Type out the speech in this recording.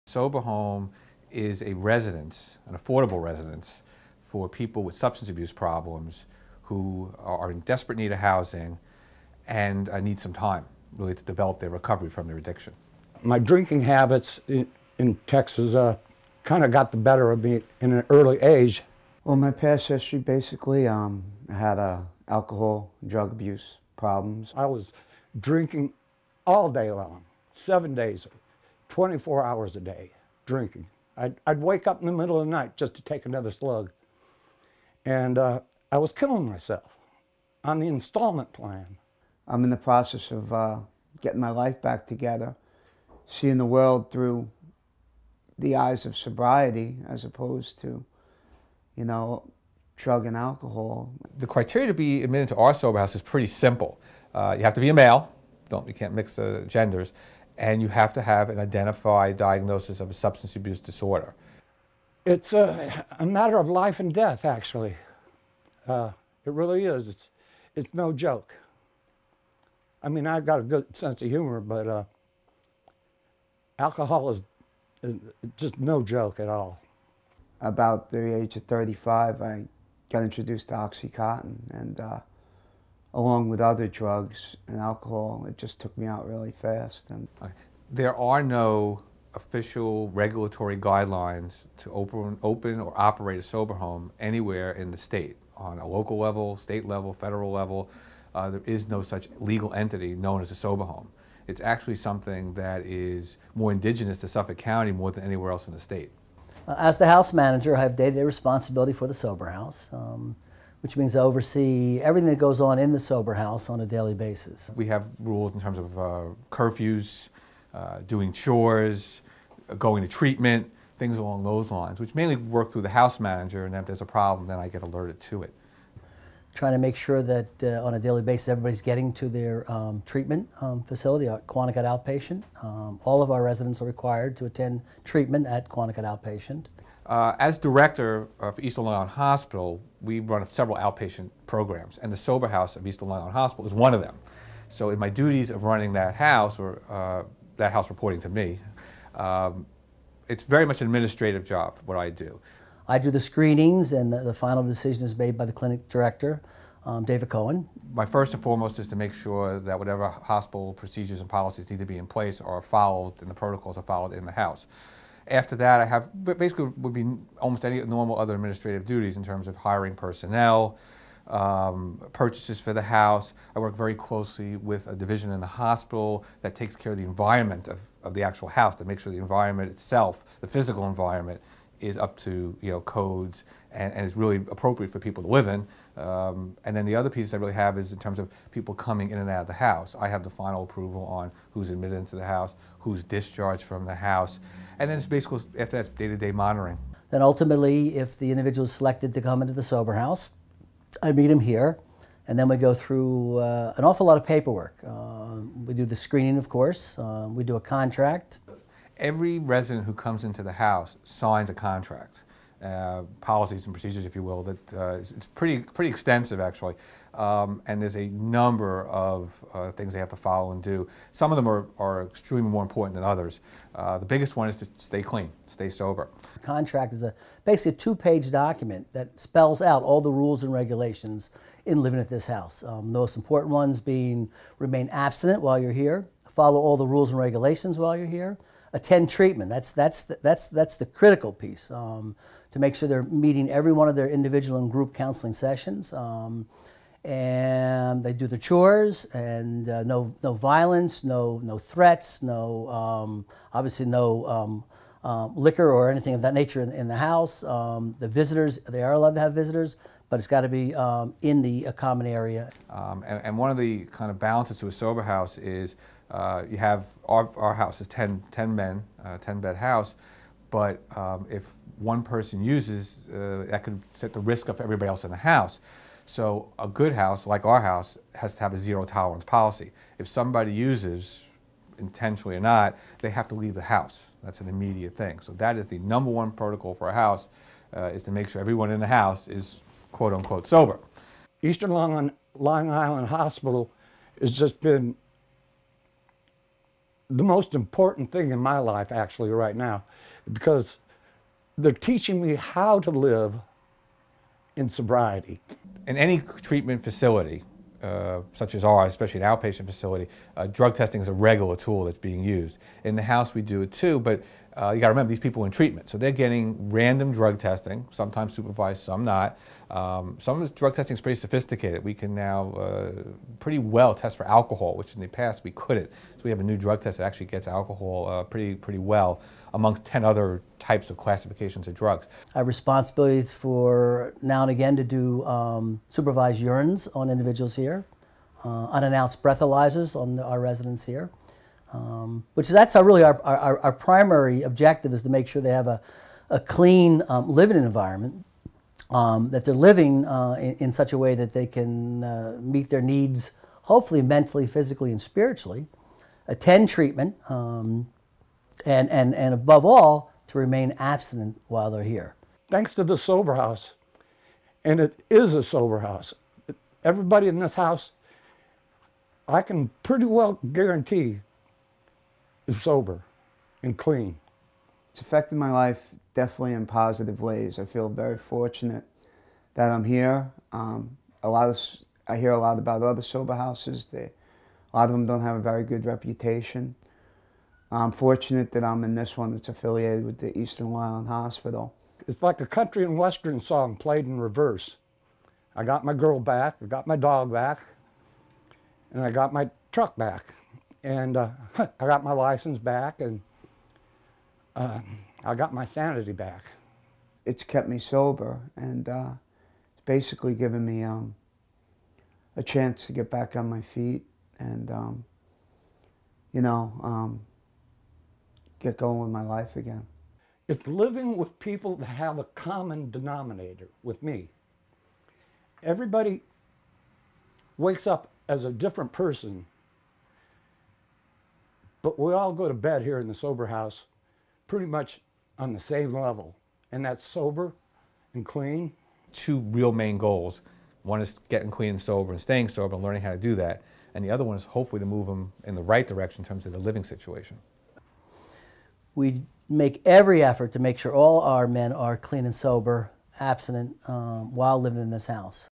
Sober home is a residence, an affordable residence, for people with substance abuse problems who are in desperate need of housing and need some time really to develop their recovery from their addiction. My drinking habits in Texas kind of got the better of me in an early age. Well, my past history basically, I had alcohol, drug abuse problems. I was drinking all day long, 7 days, 24 hours a day, drinking. I'd wake up in the middle of the night just to take another slug. And I was killing myself on the installment plan. I'm in the process of getting my life back together, seeing the world through the eyes of sobriety as opposed to, you know, drug and alcohol. The criteria to be admitted to our sober house is pretty simple. You have to be a male, you can't mix genders, and you have to have an identified diagnosis of a substance abuse disorder. It's a matter of life and death, actually. It really is. It's no joke. I mean, I've got a good sense of humor, but alcohol is just no joke at all. About the age of 35, I got introduced to Oxycontin, and along with other drugs and alcohol, it just took me out really fast. And there are no official regulatory guidelines to open or operate a sober home anywhere in the state, on a local level, state level, federal level. There is no such legal entity known as a sober home. It's actually something that is more indigenous to Suffolk County more than anywhere else in the state. As the house manager, I have day-to-day responsibility for the sober house, which means I oversee everything that goes on in the sober house on a daily basis. We have rules in terms of curfews, doing chores, going to treatment, things along those lines, which mainly work through the house manager, and if there's a problem, then I get alerted to it. Trying to make sure that on a daily basis everybody's getting to their treatment facility at Quanticut Outpatient. All of our residents are required to attend treatment at Quanticut Outpatient. As director for Eastern Long Island Hospital, we run several outpatient programs, and the sober house of Eastern Long Island Hospital is one of them. So in my duties of running that house, or that house reporting to me, it's very much an administrative job, what I do. I do the screenings, and the final decision is made by the clinic director, David Cohen. My first and foremost is to make sure that whatever hospital procedures and policies need to be in place are followed, and the protocols are followed in the house. After that, I have basically would be almost any normal other administrative duties in terms of hiring personnel, purchases for the house. I work very closely with a division in the hospital that takes care of the environment of the actual house, to make sure the environment itself, the physical environment, is up to codes and is really appropriate for people to live in. And then the other piece I really have is in terms of people coming in and out of the house. I have the final approval on who's admitted into the house, who's discharged from the house, and then it's basically, after that's day-to-day monitoring. Then ultimately, if the individual is selected to come into the sober house, I meet him here, and then we go through an awful lot of paperwork. We do the screening, of course. We do a contract. Every resident who comes into the house signs a contract, policies and procedures, if you will, that it's pretty extensive, actually. And there's a number of things they have to follow and do. Some of them are extremely more important than others. The biggest one is to stay clean, stay sober. The contract is basically a two-page document that spells out all the rules and regulations in living at this house. The most important ones being remain abstinent while you're here, follow all the rules and regulations while you're here, attend treatment. That's the critical piece, to make sure they're meeting every one of their individual and group counseling sessions. And they do the chores, and no violence, no threats, obviously no liquor or anything of that nature in the house. The visitors, they are allowed to have visitors, but it's got to be in the common area. And one of the kind of balances to a sober house is you have our house is 10 men, 10-bed house, but if one person uses, that could set the risk up for everybody else in the house. So a good house, like our house, has to have a zero-tolerance policy. If somebody uses, intentionally or not, they have to leave the house. That's an immediate thing. So that is the #1 protocol for a house, is to make sure everyone in the house is quote-unquote sober. Eastern Long Island Hospital has just been the most important thing in my life actually right now, because they're teaching me how to live in sobriety. In any treatment facility, such as ours, especially an outpatient facility, drug testing is a regular tool that's being used. In the house we do it too, but you got to remember these people are in treatment, so they're getting random drug testing, sometimes supervised, some not. Some of this drug testing is pretty sophisticated. We can now pretty well test for alcohol, which in the past we couldn't. So we have a new drug test that actually gets alcohol pretty well amongst 10 other types of classifications of drugs. I have responsibility for now and again to do supervised urines on individuals here, unannounced breathalyzers on our residents here, that's really our primary objective, is to make sure they have a clean living environment, that they're living in such a way that they can meet their needs, hopefully mentally, physically, and spiritually, attend treatment, and above all, to remain abstinent while they're here. Thanks to the sober house, and it is a sober house. Everybody in this house, I can pretty well guarantee, is sober and clean. It's affected my life definitely in positive ways. I feel very fortunate that I'm here. I hear a lot about other sober houses. A lot of them don't have a very good reputation. I'm fortunate that I'm in this one that's affiliated with the Eastern Long Island Hospital. It's like a country and western song played in reverse. I got my girl back, I got my dog back, and I got my truck back. And I got my license back, and I got my sanity back. It's kept me sober, and it's basically given me a chance to get back on my feet and, get going with my life again. It's living with people that have a common denominator with me. Everybody wakes up as a different person, but we all go to bed here in the sober house pretty much on the same level, and that's sober and clean. Two real main goals. One is getting clean and sober and staying sober and learning how to do that. And the other one is hopefully to move them in the right direction in terms of the living situation. We make every effort to make sure all our men are clean and sober, abstinent, while living in this house.